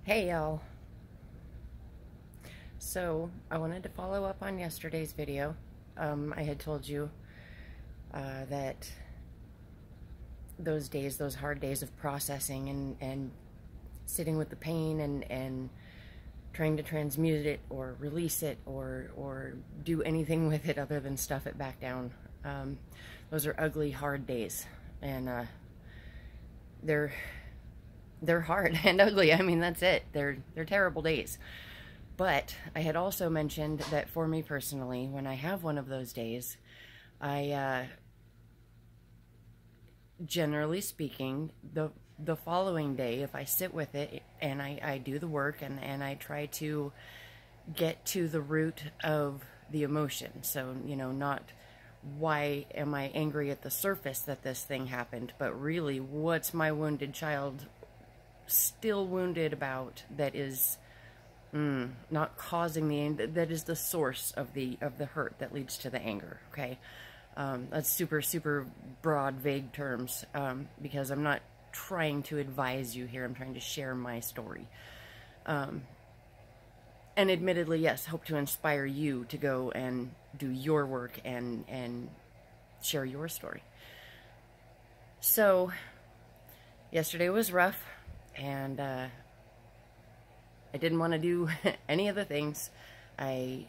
Hey y'all. So I wanted to follow up on yesterday's video. I had told you that those days, those hard days of processing and sitting with the pain and trying to transmute it or release it or do anything with it other than stuff it back down. Those are ugly, hard days, and they're hard and ugly. I mean, that's it. They're terrible days. But I had also mentioned that for me personally, when I have one of those days, I generally speaking, the following day, if I sit with it and I do the work and I try to get to the root of the emotion. So, not why am I angry at the surface that this thing happened, but really what's my wounded child still wounded about that is not causing that is the source of the hurt that leads to the anger. Okay, that's super broad, vague terms, because I'm not trying to advise you here. I'm trying to share my story, and admittedly, yes, hope to inspire you to go and do your work and share your story. So yesterday was rough, and I didn't want to do any of the things. I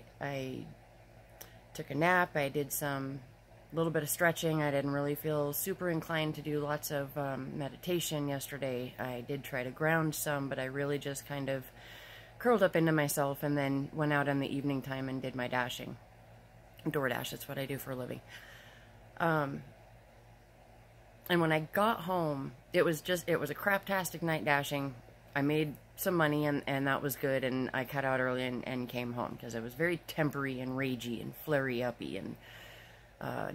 took a nap. I did some little bit of stretching. I didn't really feel super inclined to do lots of meditation yesterday. I did try to ground some, but I really just kind of curled up into myself and then went out in the evening time and did my dashing. DoorDash, that's what I do for a living. And when I got home, it was a craptastic night dashing. I made some money and that was good, and I cut out early and came home because I was very tempery and ragey and flary-uppy and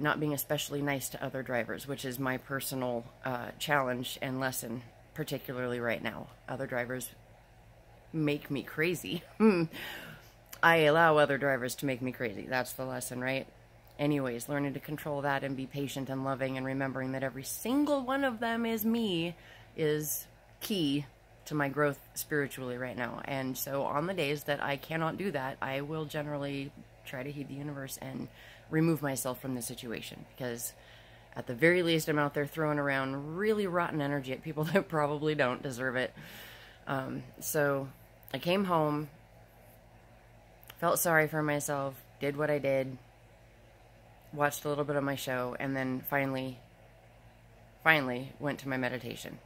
not being especially nice to other drivers, which is my personal challenge and lesson, particularly right now. Other drivers make me crazy. I allow other drivers to make me crazy. That's the lesson, right? Anyways, learning to control that and be patient and loving and remembering that every single one of them is me is key to my growth spiritually right now. And so on the days that I cannot do that, I will generally try to heed the universe and remove myself from the situation, because at the very least I'm out there throwing around really rotten energy at people that probably don't deserve it. So I came home, felt sorry for myself, did what I did, watched a little bit of my show, and then finally went to my meditation.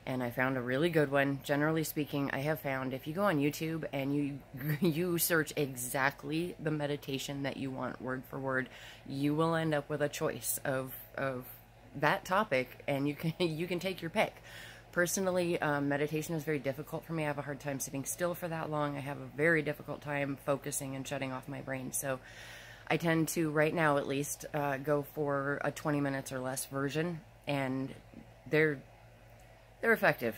And I found a really good one. Generally speaking, I have found if you go on YouTube and you search exactly the meditation that you want word for word, you will end up with a choice of that topic, and you can take your pick. Personally, meditation is very difficult for me. I have a hard time sitting still for that long. I have a very difficult time focusing and shutting off my brain. So I tend to, right now at least, go for a 20 minutes or less version, and they're effective.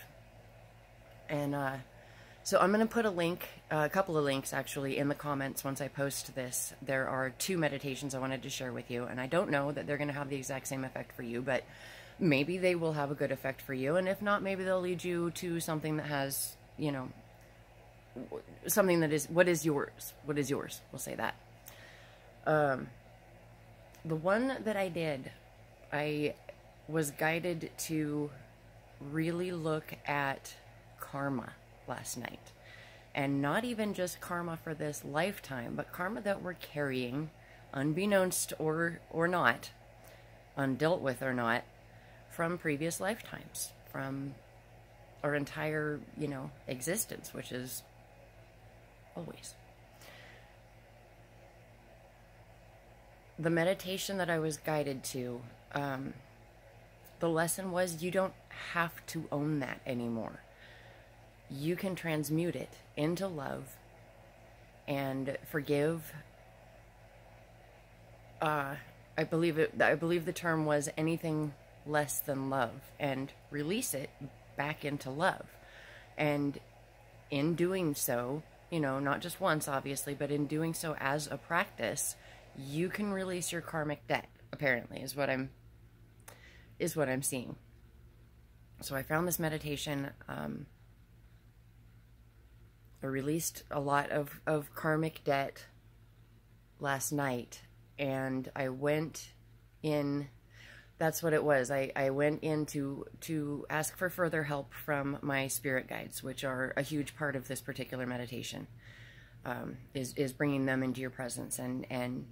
And so I'm going to put a couple of links actually in the comments once I post this. There are 2 meditations I wanted to share with you, and I don't know that they're going to have the exact same effect for you, but maybe they will have a good effect for you, and if not, maybe they'll lead you to something that has, something that is, what is yours? What is yours? We'll say that. The one that I did, I was guided to really look at karma last night, and not even just karma for this lifetime, but karma that we're carrying, unbeknownst or not, undealt with or not, from previous lifetimes, from our entire, existence, which is always. The meditation that I was guided to, the lesson was you don't have to own that anymore. You can transmute it into love and forgive. I believe the term was anything less than love, and release it back into love. And in doing so, not just once obviously, but in doing so as a practice, you can release your karmic debt, apparently, is what I'm seeing. So I found this meditation I released a lot of karmic debt last night, and I went in. That's what it was. I went in to ask for further help from my spirit guides, which are a huge part of this particular meditation, is bringing them into your presence and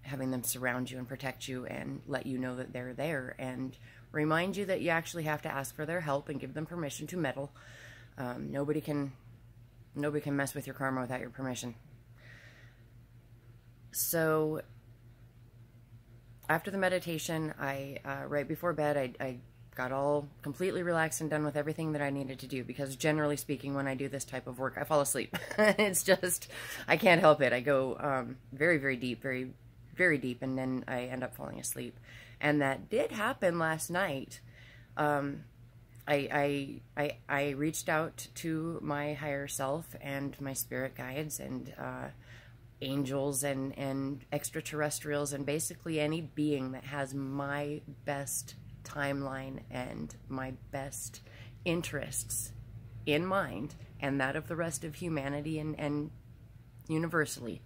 having them surround you and protect you and let you know that they're there and remind you that you actually have to ask for their help and give them permission to meddle. Nobody can mess with your karma without your permission. So after the meditation, right before bed, I got all completely relaxed and done with everything that I needed to do, because generally speaking, when I do this type of work, I fall asleep. It's just, I can't help it. I go very, very deep, very, very deep, and then I end up falling asleep. And that did happen last night. I reached out to my higher self and my spirit guides and angels and extraterrestrials and basically any being that has my best timeline and my best interests in mind, and that of the rest of humanity and universally.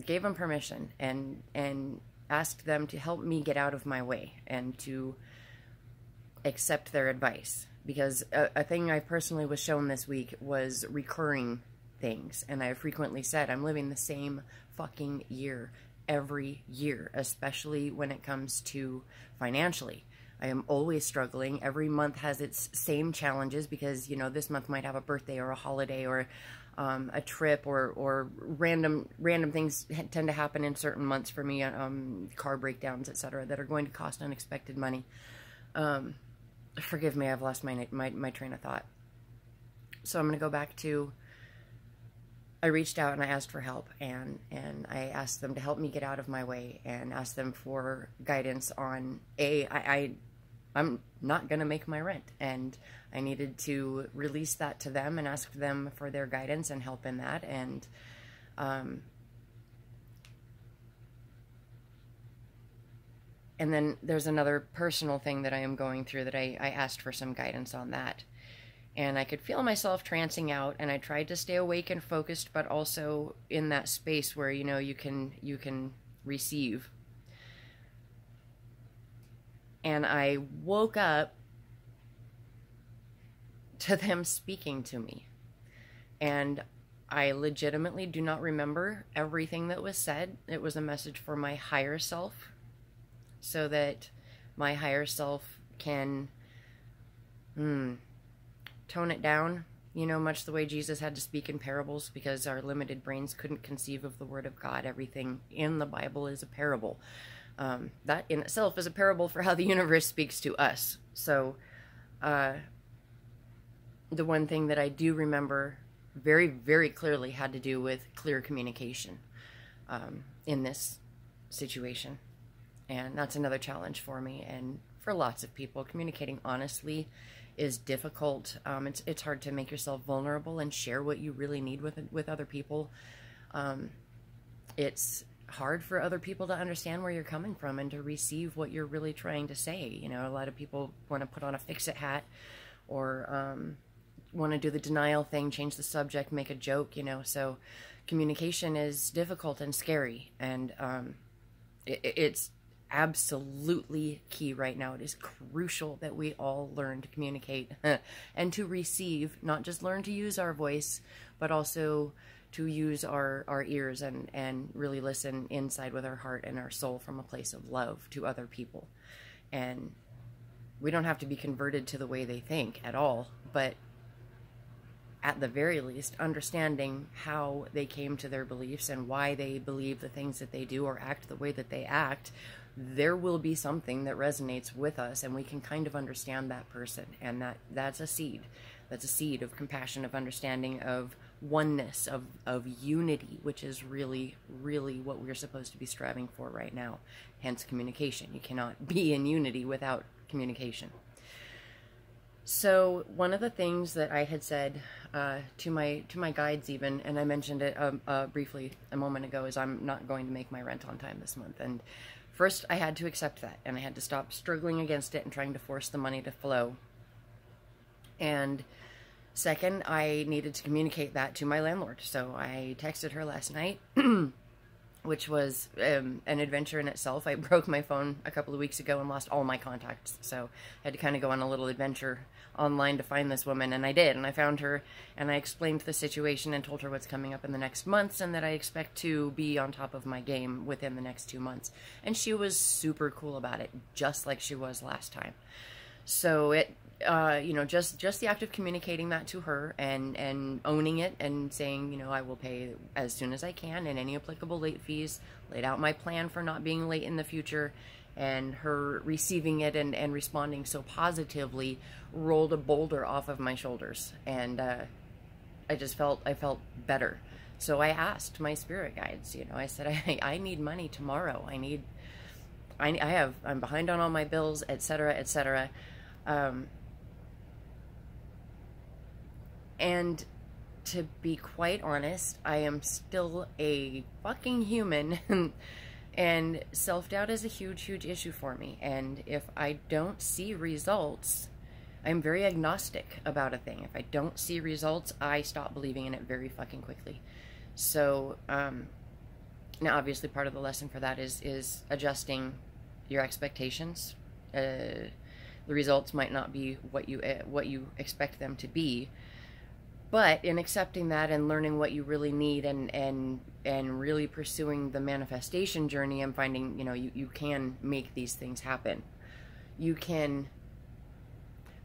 Gave them permission and asked them to help me get out of my way and to accept their advice, because a thing I personally was shown this week was recurring things, and I frequently said I'm living the same fucking year every year, especially when it comes to financially. I am always struggling. Every month has its same challenges because, you know, this month might have a birthday or a holiday or a trip or random things tend to happen in certain months for me, car breakdowns, etc., that are going to cost unexpected money. Forgive me, I've lost my train of thought. So I'm going to go back to, I reached out and I asked for help, and I asked them to help me get out of my way and asked them for guidance on, I'm not going to make my rent, and I needed to release that to them and ask them for their guidance and help in that. And then there's another personal thing that I am going through that I asked for some guidance on that. And I could feel myself trancing out, and I tried to stay awake and focused, but also in that space where, you know, you can receive. And I woke up to them speaking to me. And I legitimately do not remember everything that was said. It was a message for my higher self, so that my higher self can tone it down, you know, much the way Jesus had to speak in parables because our limited brains couldn't conceive of the Word of God. Everything in the Bible is a parable. That in itself is a parable for how the universe speaks to us. So the one thing that I do remember very, very clearly had to do with clear communication in this situation. And that's another challenge for me and for lots of people. Communicating honestly is difficult. It's hard to make yourself vulnerable and share what you really need with other people. It's hard for other people to understand where you're coming from and to receive what you're really trying to say. You know, a lot of people want to put on a fix-it hat or want to do the denial thing, change the subject, make a joke, you know. So communication is difficult and scary, and it's absolutely key right now. It is crucial that we all learn to communicate and to receive, not just learn to use our voice, but also to use our ears and really listen inside with our heart and our soul from a place of love to other people. And we don't have to be converted to the way they think at all, but at the very least, understanding how they came to their beliefs and why they believe the things that they do or act the way that they act, there will be something that resonates with us, and we can kind of understand that person. And that's a seed. That's a seed of compassion, of understanding, of oneness, of unity, which is really, really what we're supposed to be striving for right now. Hence communication. You cannot be in unity without communication. So one of the things that I had said to my guides even, and I mentioned it briefly a moment ago, is I'm not going to make my rent on time this month. And first I had to accept that, and I had to stop struggling against it and trying to force the money to flow. And Second, I needed to communicate that to my landlord. So I texted her last night, which was an adventure in itself. I broke my phone a couple of weeks ago and lost all my contacts. So I had to kind of go on a little adventure online to find this woman, and I did. And I found her, and I explained the situation and told her what's coming up in the next months and that I expect to be on top of my game within the next 2 months. And she was super cool about it, just like she was last time. So it, you know, just the act of communicating that to her and owning it and saying, you know, I will pay as soon as I can and any applicable late fees, laid out my plan for not being late in the future, and her receiving it and responding so positively rolled a boulder off of my shoulders. And I felt better. So I asked my spirit guides, you know, I said, I need money tomorrow. I'm behind on all my bills, etc., etc. And to be quite honest, I am still a fucking human, and self-doubt is a huge, huge issue for me. And if I don't see results, I'm very agnostic about a thing. If I don't see results, I stop believing in it very fucking quickly. So, now obviously part of the lesson for that is adjusting your expectations. The results might not be what you expect them to be, but in accepting that and learning what you really need and really pursuing the manifestation journey, I'm finding, you know, you can make these things happen. You can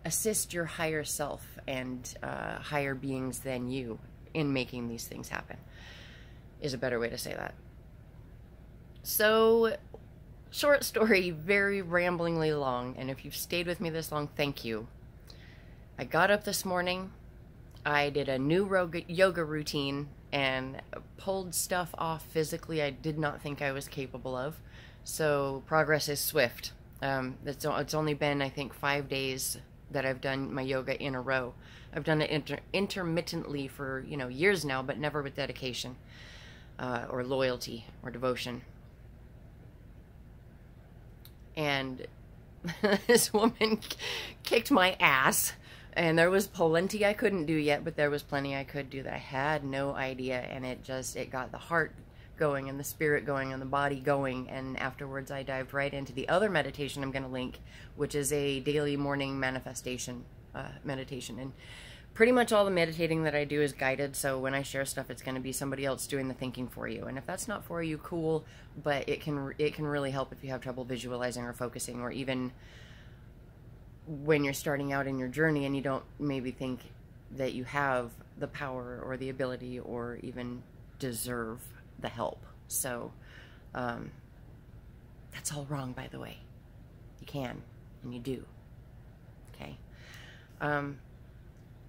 assist your higher self and higher beings than you in making these things happen, is a better way to say that. So, short story, very ramblingly long, and if you've stayed with me this long, thank you. I got up this morning, I did a new yoga routine and pulled stuff off physically I did not think I was capable of. So progress is swift. It's only been, I think, 5 days that I've done my yoga in a row. I've done it intermittently for, you know, years now, but never with dedication or loyalty or devotion. And this woman kicked my ass. And there was plenty I couldn't do yet, but there was plenty I could do that I had no idea. And it got the heart going and the spirit going and the body going. And afterwards I dived right into the other meditation I'm going to link, which is a daily morning manifestation meditation. And pretty much all the meditating that I do is guided. So when I share stuff, it's going to be somebody else doing the thinking for you. And if that's not for you, cool. But it can really help if you have trouble visualizing or focusing, or even when you're starting out in your journey and you don't maybe think that you have the power or the ability or even deserve the help. So that's all wrong, by the way. You can and you do. Okay.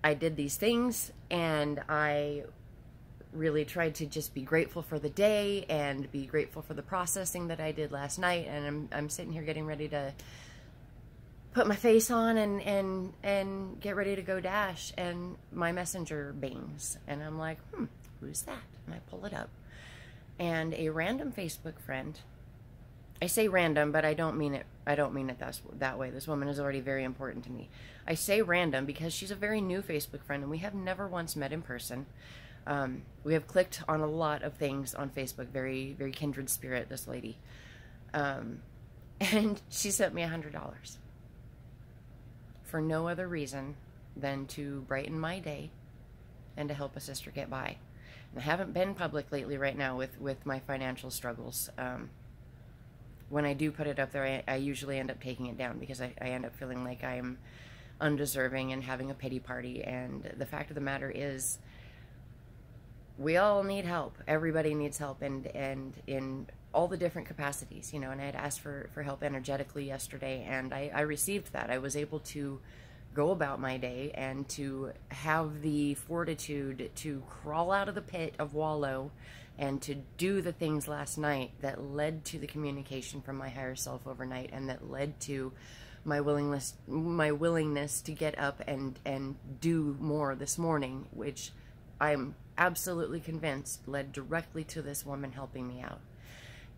I did these things and I really tried to just be grateful for the day and be grateful for the processing that I did last night. And I'm sitting here getting ready to put my face on and get ready to go dash, and my messenger bings, and I'm like, who's that? And I pull it up, and a random Facebook friend. I say random, but I don't mean it that way. This woman is already very important to me. I say random because she's a very new Facebook friend, and we have never once met in person. We have clicked on a lot of things on Facebook. Very, very kindred spirit, this lady. And she sent me $100. For no other reason than to brighten my day and to help a sister get by. And I haven't been public lately right now with my financial struggles. When I do put it up there, I usually end up taking it down because I end up feeling like I'm undeserving and having a pity party. And the fact of the matter is, we all need help. Everybody needs help, and in all the different capacities, you know. And I had asked for help energetically yesterday, and I received that. I was able to go about my day and to have the fortitude to crawl out of the pit of wallow and to do the things last night that led to the communication from my higher self overnight, and that led to my willingness to get up and do more this morning, which I'm absolutely convinced led directly to this woman helping me out.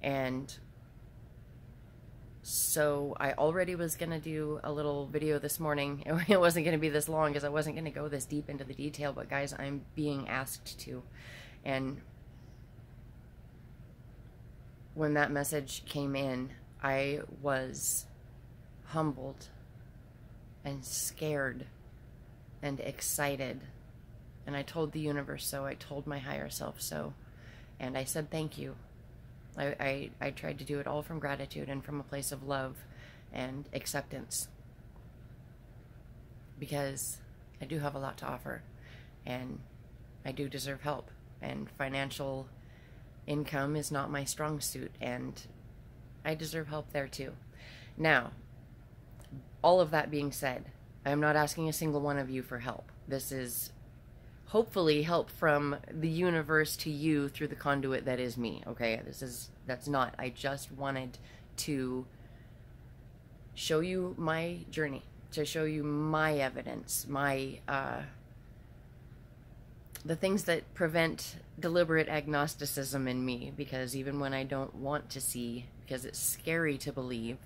And So I already was going to do a little video this morning. It wasn't going to be this long because I wasn't going to go this deep into the detail, but guys, I'm being asked to. And when that message came in, I was humbled and scared and excited. And I told the universe so, I told my higher self so, and I said thank you. I tried to do it all from gratitude and from a place of love and acceptance, because I do have a lot to offer, and I do deserve help, and financial income is not my strong suit, and I deserve help there too. Now, all of that being said, I'm not asking a single one of you for help. This is hopefully help from the universe to you through the conduit that is me, okay? That's not. I just wanted to show you my journey, to show you my evidence, my, the things that prevent deliberate agnosticism in me, because even when I don't want to see, because it's scary to believe,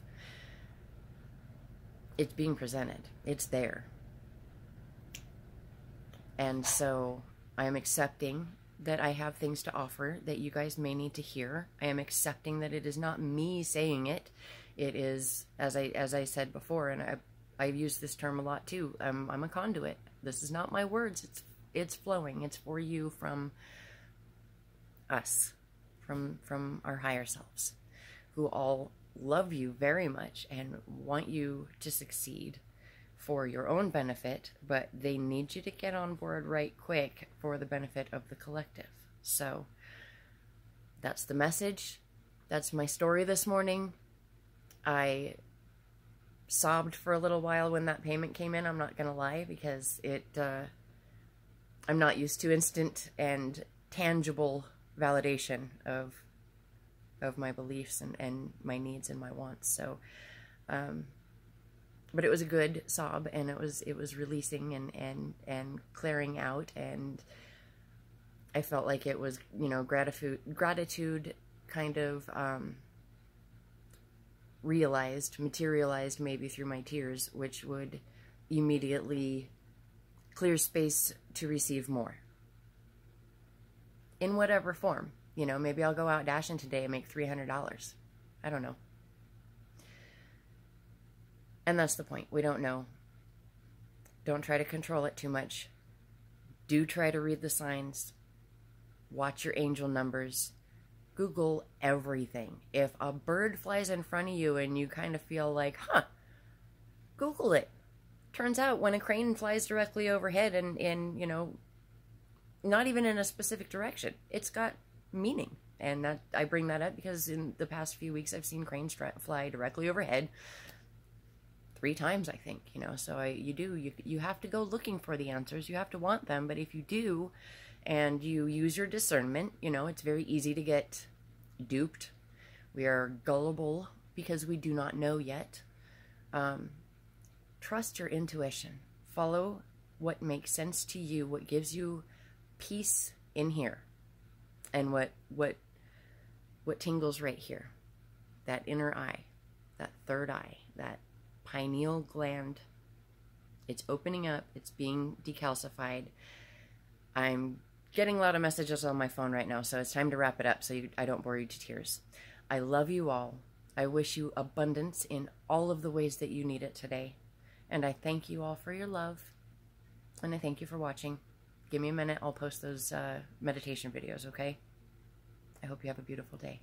it's being presented. It's there. And so I am accepting that I have things to offer that you guys may need to hear. I am accepting that it is not me saying it. It is, as I said before, and I've used this term a lot too, I'm a conduit. This is not my words. It's flowing. It's for you from us, from our higher selves, who all love you very much and want you to succeed for your own benefit, but they need you to get on board right quick for the benefit of the collective. So that's the message. That's my story this morning. I sobbed for a little while when that payment came in, I'm not gonna lie, because I'm not used to instant and tangible validation of my beliefs and my needs and my wants. So but it was a good sob, and it was releasing and clearing out, and I felt like it was, you know, gratitude kind of materialized maybe through my tears, which would immediately clear space to receive more. In whatever form. You know, maybe I'll go out dashing today and make $300. I don't know. And that's the point. We don't know. Don't try to control it too much. Do try to read the signs. Watch your angel numbers. Google everything. If a bird flies in front of you and you kind of feel like, Google it. Turns out when a crane flies directly overhead and you know, not even in a specific direction, it's got meaning. And that I bring that up because in the past few weeks I've seen cranes fly directly overhead 3 times, I think, you know. So you have to go looking for the answers. You have to want them. But if you do, and you use your discernment, you know, it's very easy to get duped. We are gullible because we do not know yet. Trust your intuition. Follow what makes sense to you, what gives you peace in here, and what tingles right here. That inner eye, that third eye, that pineal gland. It's opening up. It's being decalcified. I'm getting a lot of messages on my phone right now, so it's time to wrap it up so I don't bore you to tears. I love you all. I wish you abundance in all of the ways that you need it today. And I thank you all for your love. And I thank you for watching. Give me a minute. I'll post those meditation videos, okay? I hope you have a beautiful day.